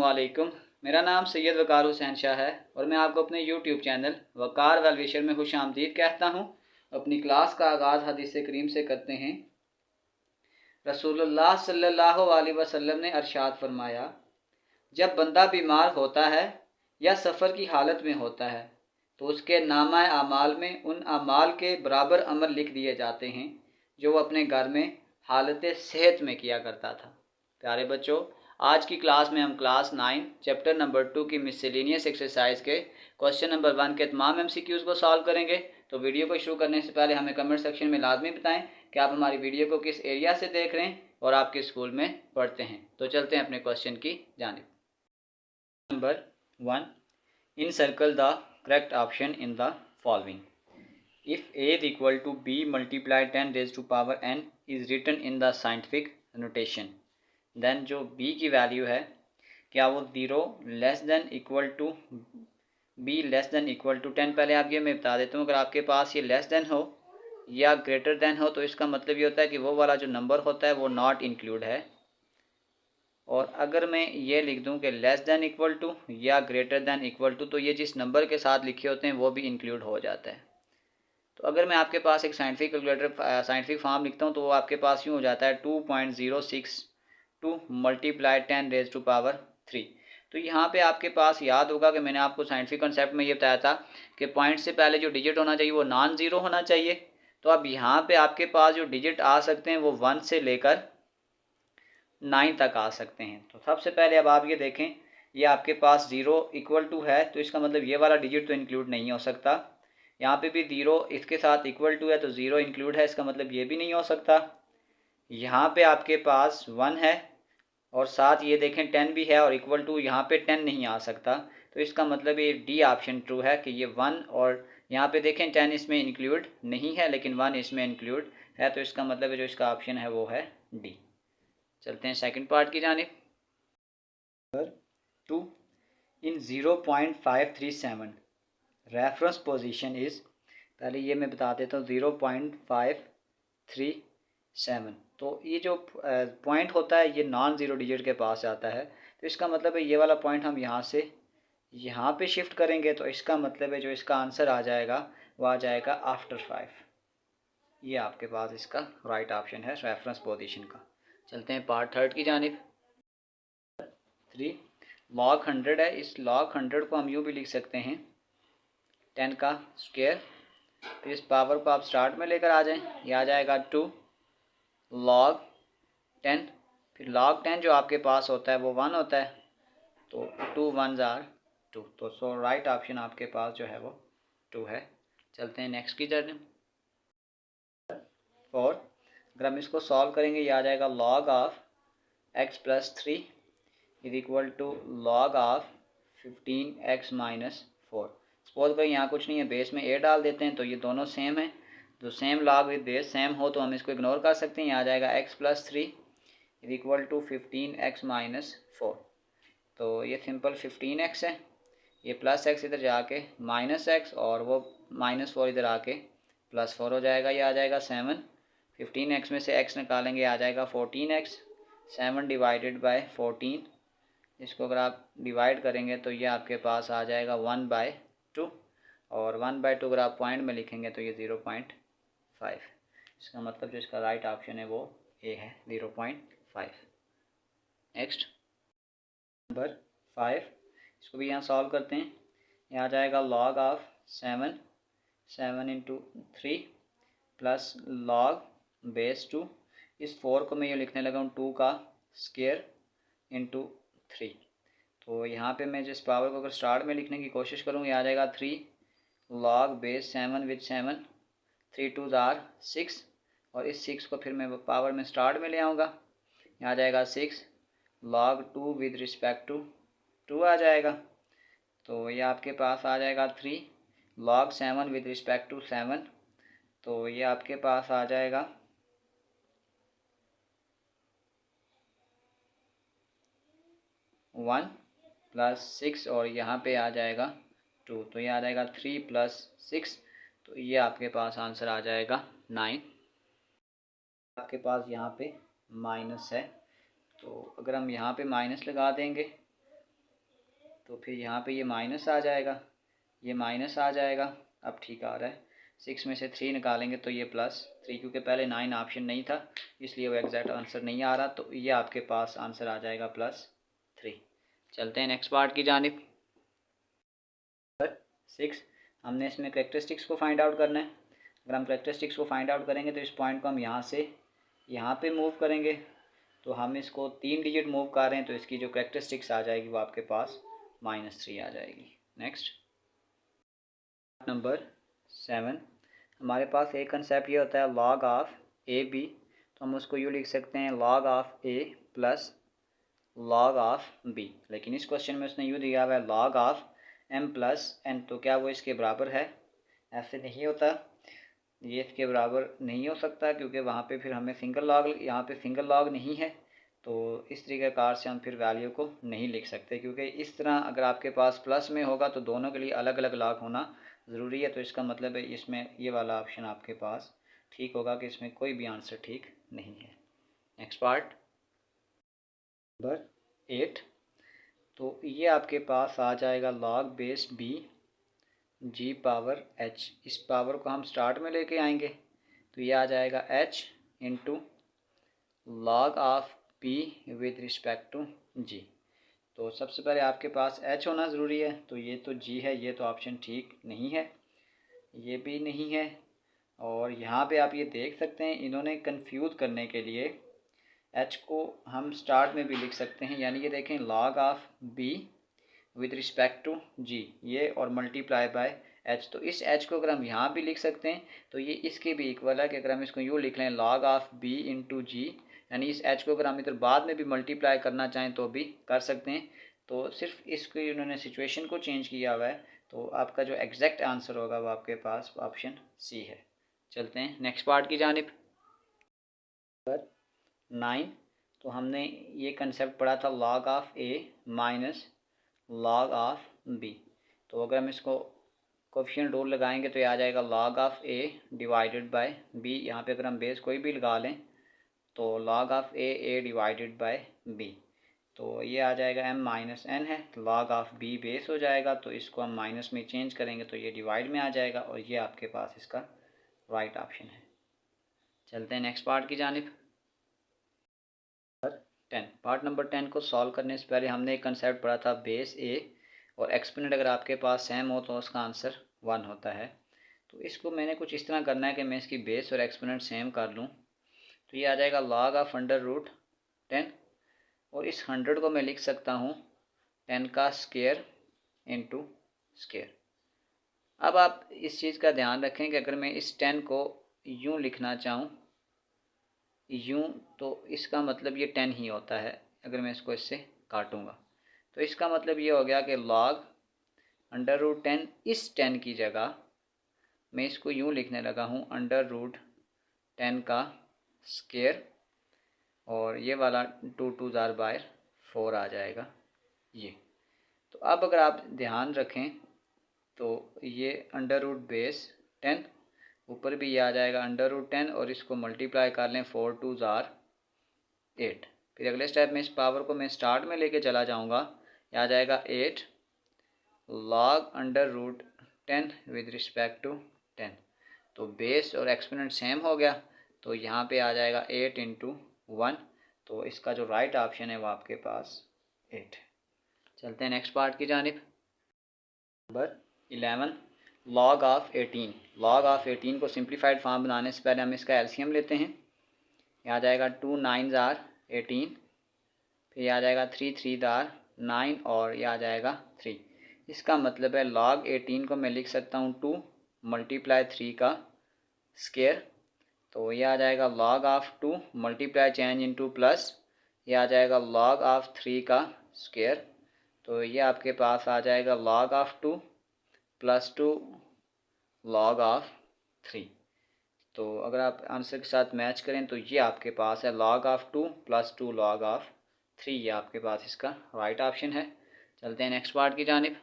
अस्सलामुअलैकुम। मेरा नाम सैयद वकार हुसैन शाह है और मैं आपको अपने यूट्यूब चैनल वकार वेल विशर में खुश आमदीद कहता हूँ। अपनी क्लास का आगाज़ हदीस करीम से करते हैं। रसूलुल्लाह सल्लल्लाहु अलैहि वसल्लम ने अरशाद फरमाया, जब बंदा बीमार होता है या सफ़र की हालत में होता है तो उसके नामा आमाल में उन आमाल के बराबर अमल लिख दिए जाते हैं जो वो अपने घर में हालत सेहत में किया करता था। प्यारे बच्चों, आज की क्लास में हम क्लास 9 चैप्टर नंबर 2 की मिसलेनियस एक्सरसाइज के क्वेश्चन नंबर 1 के तमाम MCQs को सॉल्व करेंगे। तो वीडियो को शुरू करने से पहले हमें कमेंट सेक्शन में लाजमी बताएं कि आप हमारी वीडियो को किस एरिया से देख रहे हैं और आप किस स्कूल में पढ़ते हैं। तो चलते हैं अपने क्वेश्चन की जानिब। Number 1, in circle the correct option in the following. If A is equal to B multiplied 10 raised to power n is written in the scientific notation, then जो B की वैल्यू है क्या वो 0 less than equal to B less than equal to 10। पहले आप ये मैं बता देता हूँ, अगर आपके पास ये लेस देन हो या ग्रेटर देन हो तो इसका मतलब ये होता है कि वो वाला जो नंबर होता है वो नॉट इंक्लूड है। और अगर मैं ये लिख दूँ कि लेस देन इक्वल टू या ग्रेटर देन इक्वल टू, तो ये जिस नंबर के साथ लिखे होते हैं वो भी इंक्लूड हो जाता है। तो अगर मैं आपके पास एक साइंटिफिक कैलकुलेटर साइंटिफिक फॉर्म लिखता हूँ तो वो आपके पास यूँ हो जाता है 2.062 मल्टीप्लाई 10 रेज टू पावर 3। तो यहाँ पे आपके पास याद होगा कि मैंने आपको साइंटिफिक कंसेप्ट में ये बताया था कि पॉइंट से पहले जो डिजिट होना चाहिए वो नॉन ज़ीरो होना चाहिए। तो अब यहाँ पे आपके पास जो डिजिट आ सकते हैं वो 1 से लेकर 9 तक आ सकते हैं। तो सबसे पहले अब आप ये देखें, ये आपके पास 0 इक्वल टू है तो इसका मतलब ये वाला डिजिट तो इंक्लूड नहीं हो सकता। यहाँ पे भी 0 इसके साथ इक्वल टू है तो 0 इंक्लूड है, इसका मतलब ये भी नहीं हो सकता। यहाँ पे आपके पास 1 है और साथ ये देखें 10 भी है और इक्वल टू यहाँ पे 10 नहीं आ सकता। तो इसका मतलब ये डी ऑप्शन ट्रू है कि ये 1 और यहाँ पे देखें 10 इसमें इंक्लूड नहीं है लेकिन 1 इसमें इंक्लूड है। तो इसका मतलब जो इसका ऑप्शन है वो है डी। चलते हैं सेकंड पार्ट की जानिब। 2, इन 0.537 रेफरेंस पोजीशन इज़, पहले ये मैं बता देता हूँ 0.537। तो ये जो पॉइंट होता है ये नॉन ज़ीरो डिजिट के पास आता है। तो इसका मतलब है ये वाला पॉइंट हम यहाँ से यहाँ पे शिफ्ट करेंगे तो इसका मतलब है जो इसका आंसर आ जाएगा वो आ जाएगा आफ्टर 5। ये आपके पास इसका राइट ऑप्शन है रेफरेंस पोजीशन का। चलते हैं पार्ट थर्ड की जानिब। 3, log 100 है। इस log 100 को हम यूँ भी लिख सकते हैं 10 का स्क्वायर। फिर इस पावर को आप स्टार्ट में लेकर आ जाएं, ये आ जाएगा 2 log 10। फिर log 10 जो आपके पास होता है वो 1 होता है तो 2 1s are 2। तो सो राइट ऑप्शन आपके पास जो है वो 2 है। चलते हैं नेक्स्ट की जर्नी। और अगर हम इसको सॉल्व करेंगे ये आ जाएगा log of x plus 3 is equal to log of 15x minus 4। Suppose करें यहाँ कुछ नहीं है, बेस में a डाल देते हैं तो ये दोनों सेम है। तो same log with base same हो तो हम इसको इग्नोर कर सकते हैं। यहाँ आ जाएगा x plus 3 is equal to 15x minus 4। तो ये सिंपल 15x है, ये प्लस x इधर जाके माइनस x और वो माइनस 4 इधर आके प्लस 4 हो जाएगा। ये आ जाएगा 7। 15x में से x निकालेंगे आ जाएगा 14x। 7 डिवाइडेड बाय 14, इसको अगर आप डिवाइड करेंगे तो ये आपके पास आ जाएगा 1/2 और 1/2 अगर आप पॉइंट में लिखेंगे तो ये 0.5। इसका मतलब जो इसका राइट ऑप्शन है वो ए है 0.5। नेक्स्ट नंबर 5, इसको भी यहाँ सॉल्व करते हैं। ये आ जाएगा log of 7 into 3 plus log base 2। इस 4 को मैं ये लिखने लगा हूँ 2 का स्क्वायर इंटू 3। तो यहाँ पे मैं जिस पावर को अगर स्टार्ट में लिखने की कोशिश करूँ ये आ जाएगा 3 log base 7 with 7, 3 2s are 6 और इस 6 को फिर मैं पावर में स्टार्ट में ले आऊँगा। यहाँ आ जाएगा 6 log 2 विद रिस्पेक्ट टू 2 आ जाएगा। तो ये आपके पास आ जाएगा 3 log 7 विद रिस्पेक्ट टू 7। तो ये आपके पास आ जाएगा 1 प्लस 6 और यहाँ पे आ जाएगा 2। तो ये आ जाएगा 3 प्लस 6। तो ये आपके पास आंसर आ जाएगा 9। आपके पास यहाँ पे माइनस है तो अगर हम यहाँ पे माइनस लगा देंगे तो फिर यहाँ पे ये माइनस आ जाएगा, ये माइनस आ जाएगा। अब ठीक आ रहा है। 6 में से 3 निकालेंगे तो ये +3, क्योंकि पहले 9 ऑप्शन नहीं था इसलिए वो एग्जैक्ट आंसर नहीं आ रहा, तो ये आपके पास आंसर आ जाएगा +3। चलते हैं नेक्स्ट पार्ट की जानिब। 6, हमने इसमें करेक्टरिस्टिक्स को फाइंड आउट करना है। अगर हम करेक्टरिस्टिक्स को फाइंड आउट करेंगे तो इस पॉइंट को हम यहाँ से यहाँ पे मूव करेंगे, तो हम इसको 3 डिजिट मूव कर रहे हैं, तो इसकी जो करेक्टरिस्टिक्स आ जाएगी वो आपके पास -3 आ जाएगी। नेक्स्ट नंबर 7, हमारे पास एक कंसेप्ट ये होता है log ऑफ ए बी, तो हम उसको यूँ लिख सकते हैं log of a plus log of b, लेकिन इस क्वेश्चन में उसने यूँ दिया हुआ है log of m plus n, तो क्या वो इसके बराबर है? ऐसे नहीं होता, ये इसके बराबर नहीं हो सकता, क्योंकि वहाँ पे फिर हमें सिंगल लॉग, यहाँ पे सिंगल लॉग नहीं है, तो इस तरीक़ाकार से हम फिर वैल्यू को नहीं लिख सकते, क्योंकि इस तरह अगर आपके पास प्लस में होगा तो दोनों के लिए अलग अलग लॉग होना ज़रूरी है। तो इसका मतलब है इसमें ये वाला ऑप्शन आपके पास ठीक होगा कि इसमें कोई भी आंसर ठीक नहीं है। नेक्स्ट पार्ट नंबर 8, तो ये आपके पास आ जाएगा log base b g power h। इस पावर को हम स्टार्ट में लेके आएंगे तो ये आ जाएगा h into log of p with respect to g। तो सबसे पहले आपके पास h होना ज़रूरी है, तो ये तो g है, ये तो ऑप्शन ठीक नहीं है, ये भी नहीं है। और यहाँ पे आप ये देख सकते हैं इन्होंने कंफ्यूज करने के लिए h को हम स्टार्ट में भी लिख सकते हैं, यानी ये देखें log of b with respect to g, ये और मल्टीप्लाई बाय h, तो इस h को अगर हम यहाँ भी लिख सकते हैं तो ये इसके भी इक्वल है कि अगर हम इसको यूँ लिख लें log ऑफ b इंटू जी, यानी इस h को अगर हम इधर बाद में भी मल्टीप्लाई करना चाहें तो भी कर सकते हैं। तो सिर्फ इसकी उन्होंने सिचुएशन को चेंज किया हुआ है, तो आपका जो एग्जैक्ट आंसर होगा वो आपके पास ऑप्शन सी है। चलते हैं नेक्स्ट पार्ट की जानिब। 9, तो हमने ये कंसेप्ट पढ़ा था log of a minus log of b, तो अगर हम इसको कोफिशिएंट रूल लगाएंगे तो ये आ जाएगा log of a divided by b। यहाँ पे अगर हम बेस कोई भी लगा लें तो log of a divided by b, तो ये आ जाएगा m माइनस n है, तो log ऑफ b बेस हो जाएगा, तो इसको हम माइनस में चेंज करेंगे तो ये डिवाइड में आ जाएगा, और ये आपके पास इसका राइट ऑप्शन है। चलते हैं नेक्स्ट पार्ट की जानिब। 10, पार्ट नंबर 10 को सॉल्व करने से पहले हमने एक कंसेप्ट पढ़ा था बेस a और एक्सपोनेंट अगर आपके पास सेम हो तो उसका आंसर 1 होता है। तो इसको मैंने कुछ इस तरह करना है कि मैं इसकी बेस और एक्सपोनेंट सेम कर लूँ, तो ये आ जाएगा log ऑफ √10, और इस 100 को मैं लिख सकता हूँ 10 का स्क्वायर इंटू स्क्वायर। अब आप इस चीज़ का ध्यान रखें कि अगर मैं इस 10 को यूँ लिखना चाहूँ यूँ, तो इसका मतलब ये 10 ही होता है। अगर मैं इसको इससे काटूँगा तो इसका मतलब ये हो गया कि log √10, इस 10 की जगह मैं इसको यूँ लिखने लगा हूँ √10 का स्क्वायर, और ये वाला 2 2 ज़ार बाय 4 आ जाएगा ये। तो अब अगर आप ध्यान रखें तो ये √10, ऊपर भी ये आ जाएगा √10, और इसको मल्टीप्लाई कर लें 4 2 ज़ार 8। फिर अगले स्टेप में इस पावर को मैं स्टार्ट में लेके चला जाऊंगा, ये आ जाएगा 8 log √10 विद रिस्पेक्ट टू 10, तो बेस और एक्सपोनेंट सेम हो गया, तो यहाँ पे आ जाएगा 8 इंटू 1, तो इसका जो राइट ऑप्शन है वो आपके पास 8। चलते हैं नेक्स्ट पार्ट की जानिब। Number 11, log of 18। log of 18 को सिंप्लीफाइड फॉर्म बनाने से पहले हम इसका एलसीएम लेते हैं। यह आ जाएगा 2 9 ज़ार 18, फिर यह आ जाएगा 3 3 ज़ार 9, और यह आ जाएगा 3। इसका मतलब है log 18 को मैं लिख सकता हूँ 2 मल्टीप्लाई 3 का स्क्वायर, तो यह आ जाएगा log of 2 multiply change into plus, यह आ जाएगा log ऑफ 3 का स्क्वायर, तो ये आपके पास आ जाएगा log of 2 plus 2 log of 3। तो अगर आप आंसर के साथ मैच करें तो ये आपके पास है log of 2 plus 2 log of 3, ये आपके पास इसका राइट ऑप्शन है। चलते हैं नेक्स्ट पार्ट की जानिब।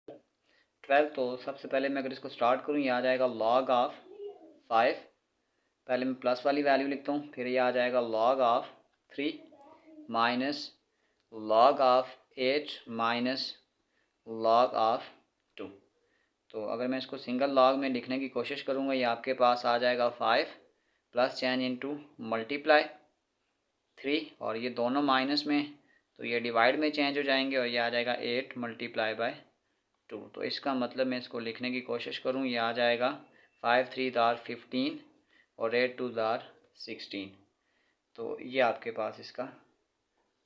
12, तो सबसे पहले मैं अगर इसको स्टार्ट करूँ ये आ जाएगा log ऑफ 5, पहले मैं प्लस वाली वैल्यू लिखता हूँ, फिर ये आ जाएगा log of 3 minus log of 8 minus log of 2। तो अगर मैं इसको सिंगल लॉग में लिखने की कोशिश करूँगा, ये आपके पास आ जाएगा 5 प्लस चेंज इंटू मल्टीप्लाई 3, और ये दोनों माइनस में तो ये डिवाइड में चेंज हो जाएंगे और ये आ जाएगा 8 मल्टीप्लाई बाय 2। तो इसका मतलब मैं इसको लिखने की कोशिश करूँ, ये आ जाएगा 5 3 दार 15 और 8 2 दार 16। तो ये आपके पास इसका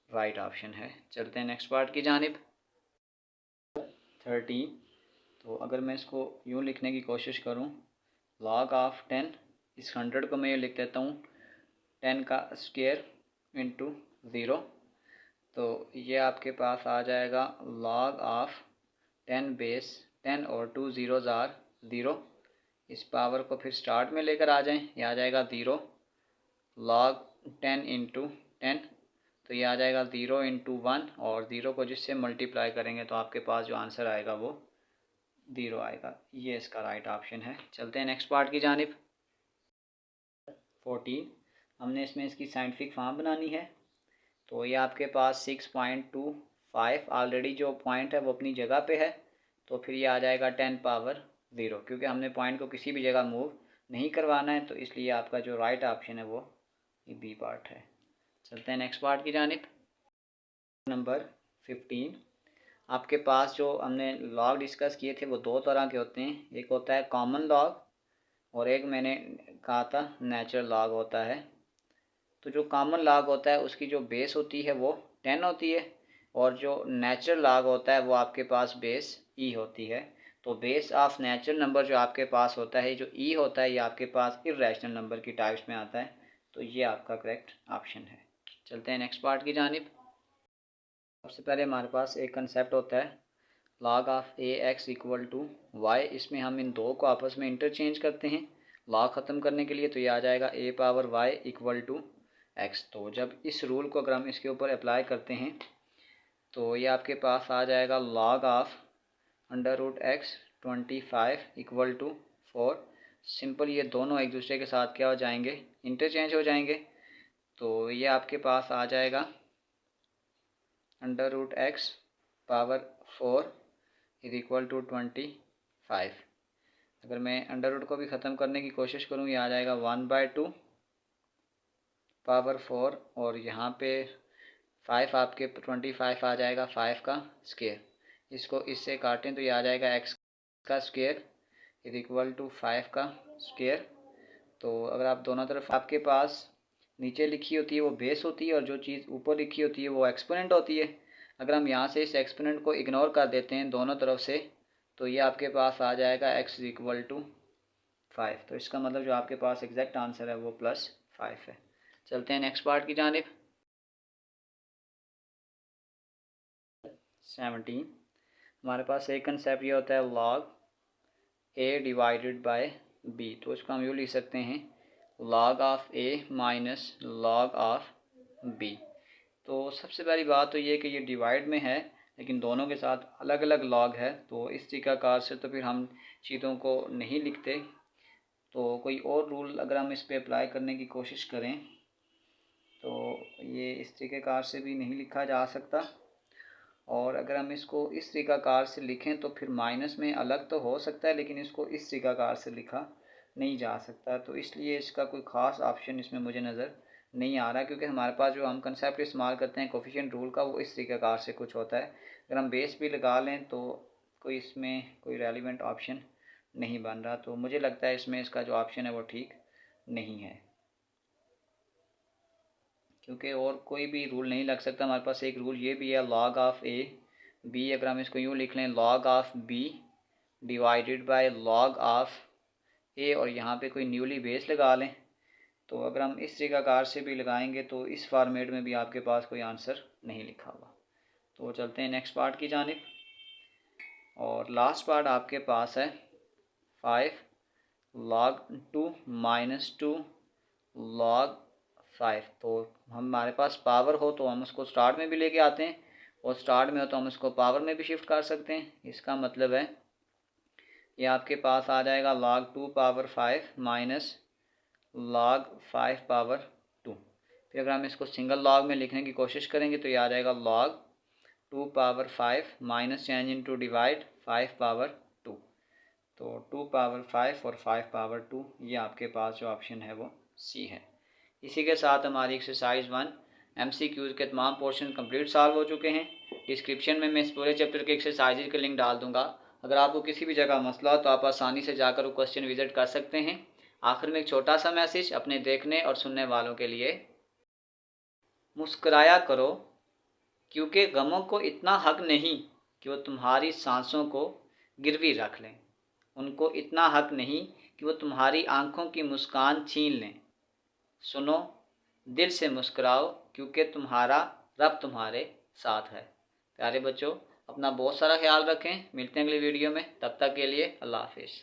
राइट ऑप्शन है। चलते हैं नेक्स्ट पार्ट की जानिब। 13। तो अगर मैं इसको यूँ लिखने की कोशिश करूँ, log ऑफ 10, इस 100 को मैं ये लिख देता हूँ 10 का स्क्वायर इंटू 0। तो ये आपके पास आ जाएगा log ऑफ 10 बेस 10 और 2 ज़ीरोज़ आर 0। इस पावर को फिर स्टार्ट में लेकर आ जाएं, ये आ जाएगा 0 log 10 इंटू 10। तो ये आ जाएगा 0 इंटू 1, और 0 को जिससे मल्टीप्लाई करेंगे तो आपके पास जो आंसर आएगा वो 0 आएगा। ये इसका राइट ऑप्शन है। चलते हैं नेक्स्ट पार्ट की जानिब। 14। हमने इसमें इसकी साइंटिफिक फॉर्म बनानी है। तो ये आपके पास 6.25 ऑलरेडी जो पॉइंट है वो अपनी जगह पे है, तो फिर ये आ जाएगा 10 पावर 0, क्योंकि हमने पॉइंट को किसी भी जगह मूव नहीं करवाना है, तो इसलिए आपका जो राइट ऑप्शन है वो ये बी पार्ट है। चलते हैं नेक्स्ट पार्ट की जानिब। नंबर 15। आपके पास जो हमने लॉग डिस्कस किए थे वो दो तरह के होते हैं, एक होता है कॉमन लॉग और एक मैंने कहा था नेचुरल लॉग होता है। तो जो कॉमन लॉग होता है उसकी जो बेस होती है वो 10 होती है, और जो नेचुरल लॉग होता है वो आपके पास बेस ई होती है। तो बेस ऑफ नेचुरल नंबर जो आपके पास होता है, जो ई होता है, ये आपके पास इर्रेशनल नंबर की टाइप्स में आता है। तो ये आपका करेक्ट ऑप्शन है। चलते हैं नेक्स्ट पार्ट की जानिब। सबसे पहले हमारे पास एक कंसेप्ट होता है log of a x equal to y. इसमें हम इन दो को आपस में इंटरचेंज करते हैं लॉग ख़त्म करने के लिए। तो ये आ जाएगा a power y equal to x. तो जब इस रूल को अगर हम इसके ऊपर अप्लाई करते हैं तो ये आपके पास आ जाएगा log of under root x 25 equal to 4। Simple ये दोनों एक दूसरे के साथ क्या हो जाएंगे, इंटरचेंज हो जाएंगे। तो ये आपके पास आ जाएगा under root x power 4 is equal to 25। अगर मैं अंडर रूट को भी ख़त्म करने की कोशिश करूँ, ये आ जाएगा 1/2 पावर 4, और यहाँ पे 5 आपके 25 आ जाएगा 5 का स्क्वायर। इसको इससे काटें तो ये आ जाएगा x का स्क्वायर इज इक्वल टू 5 का स्क्वायर। तो अगर आप दोनों तरफ, आपके पास नीचे लिखी होती है वो बेस होती है और जो चीज़ ऊपर लिखी होती है वो एक्सपोनेंट होती है। अगर हम यहाँ से इस एक्सपोनेंट को इग्नोर कर देते हैं दोनों तरफ से, तो ये आपके पास आ जाएगा x इज इक्वल टू 5। तो इसका मतलब जो आपके पास एग्जैक्ट आंसर है वो +5 है। चलते हैं नेक्स्ट पार्ट की जानिब। 17। हमारे पास एक कंसेप्ट ये होता है log a divided by b। तो इसको हम यूँ लिख सकते हैं log of a minus log of b। तो सबसे पहली बात तो ये कि ये डिवाइड में है, लेकिन दोनों के साथ अलग अलग लॉग है। तो इस तरीक़ाकार से तो फिर हम चीज़ों को नहीं लिखते। तो कोई और रूल अगर हम इस पर अप्लाई करने की कोशिश करें तो ये इस तरीक़ाकार से भी नहीं लिखा जा सकता, और अगर हम इसको इस तरीक़ाकार से लिखें तो फिर माइनस में अलग तो हो सकता है, लेकिन इसको इस तरीक़ाकार से लिखा नहीं जा सकता। तो इसलिए इसका कोई ख़ास ऑप्शन इसमें मुझे नज़र नहीं आ रहा, क्योंकि हमारे पास जो हम कंसेप्ट इस्तेमाल करते हैं कोफिशिएंट रूल का, वो इस तरीक़ाकार से कुछ होता है। अगर हम बेस भी लगा लें तो कोई इसमें कोई रेलिवेंट ऑप्शन नहीं बन रहा। तो मुझे लगता है इसमें इसका जो ऑप्शन है वो ठीक नहीं है, क्योंकि और कोई भी रूल नहीं लग सकता। हमारे पास एक रूल ये भी है log ऑफ ए बी। अगर हम इसको यूँ लिख लें log of b divided by log of a, और यहाँ पे कोई न्यूली बेस लगा लें, तो अगर हम इस तरीक़ाकार से भी लगाएंगे तो इस फॉर्मेट में भी आपके पास कोई आंसर नहीं लिखा हुआ। तो चलते हैं नेक्स्ट पार्ट की जानिब, और लास्ट पार्ट आपके पास है 5 log 2 माइनस 2 log 5। तो हमारे पास पावर हो तो हम उसको स्टार्ट में भी लेके आते हैं, और स्टार्ट में हो तो हम उसको पावर में भी शिफ्ट कर सकते हैं। इसका मतलब है ये आपके पास आ जाएगा log 2 power 5 minus log 5 power 2। फिर अगर हम इसको सिंगल लॉग में लिखने की कोशिश करेंगे तो ये आ जाएगा log 2 power 5 minus change into divide 5 power 2। तो 2 पावर 5 और 5 पावर 2, ये आपके पास जो ऑप्शन है वो सी है। इसी के साथ हमारी एक्सरसाइज 1 MCQs के तमाम पोर्शन कंप्लीट सॉल्व हो चुके हैं। डिस्क्रिप्शन में मैं इस पूरे चैप्टर के एक्सरसाइज के लिंक डाल दूंगा। अगर आपको किसी भी जगह मसला हो तो आप आसानी से जाकर वो क्वेश्चन विजिट कर सकते हैं। आखिर में एक छोटा सा मैसेज अपने देखने और सुनने वालों के लिए, मुस्कुराया करो क्योंकि गमों को इतना हक नहीं कि वो तुम्हारी सांसों को गिरवी रख लें। उनको इतना हक नहीं कि वो तुम्हारी आंखों की मुस्कान छीन लें। सुनो, दिल से मुस्कुराओ क्योंकि तुम्हारा रब तुम्हारे साथ है। प्यारे बच्चों, अपना बहुत सारा ख्याल रखें। मिलते हैं अगली वीडियो में, तब तक के लिए अल्लाह हाफिज़।